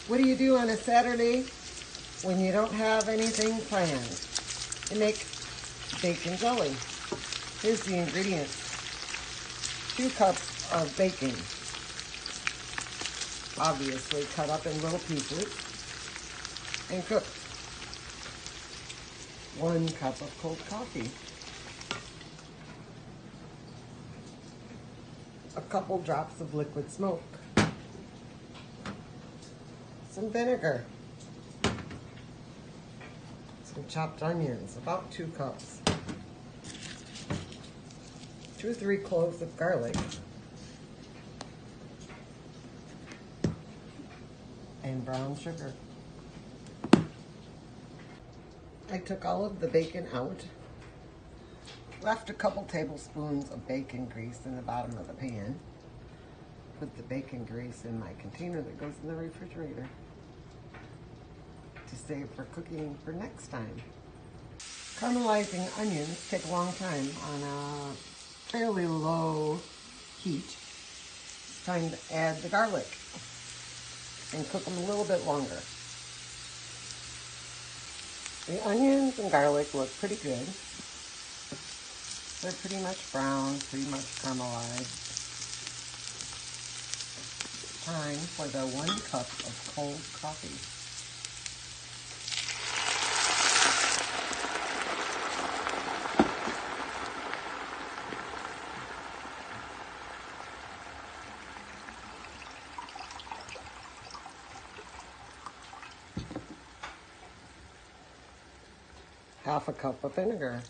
What do you do on a Saturday when you don't have anything planned? You make bacon jelly. Here's the ingredients. 2 cups of bacon, obviously cut up in little pieces and cooked. 1 cup of cold coffee. A couple drops of liquid smoke. Some vinegar. Some chopped onions, about 2 cups. 2 or 3 cloves of garlic. And brown sugar. I took all of the bacon out. Left a couple tablespoons of bacon grease in the bottom of the pan. Put the bacon grease in my container that goes in the refrigerator to save for cooking for next time. Caramelizing onions take a long time on a fairly low heat. Time to add the garlic and cook them a little bit longer. The onions and garlic look pretty good. They're pretty much brown, pretty much caramelized. Time for the 1 cup of cold coffee. Half a cup of vinegar.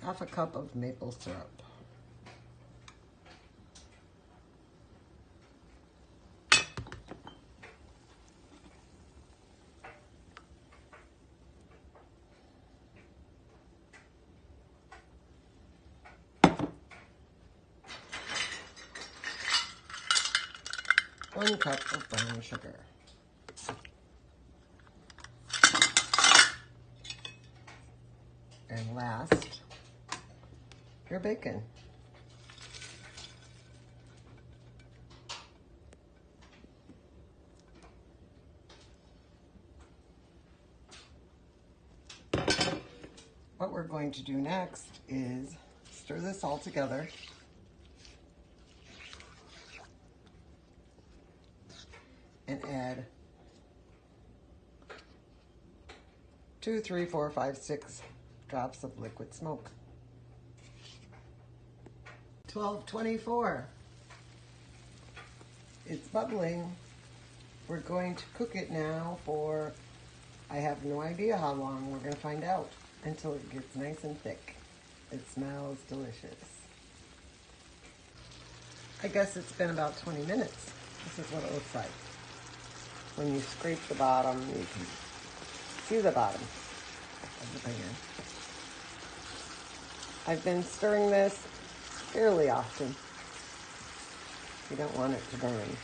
Half a cup of maple syrup. One cup of brown sugar. And last, your bacon. What we're going to do next is stir this all together. And add 2, 3, 4, 5, 6 drops of liquid smoke. 12:24. It's bubbling. We're going to cook it now for, I have no idea how long. We're going to find out until it gets nice and thick. It smells delicious. I guess it's been about 20 minutes. This is what it looks like. When you scrape the bottom, you can see the bottom of the pan. I've been stirring this fairly often. You don't want it to burn.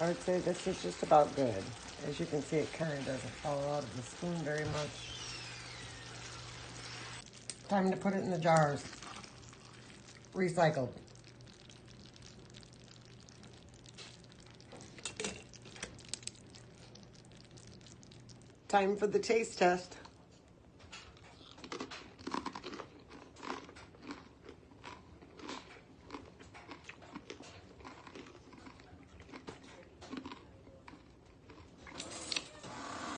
I would say this is just about good. As you can see, it kind of doesn't fall out of the spoon very much. Time to put it in the jars. Recycled. Time for the taste test.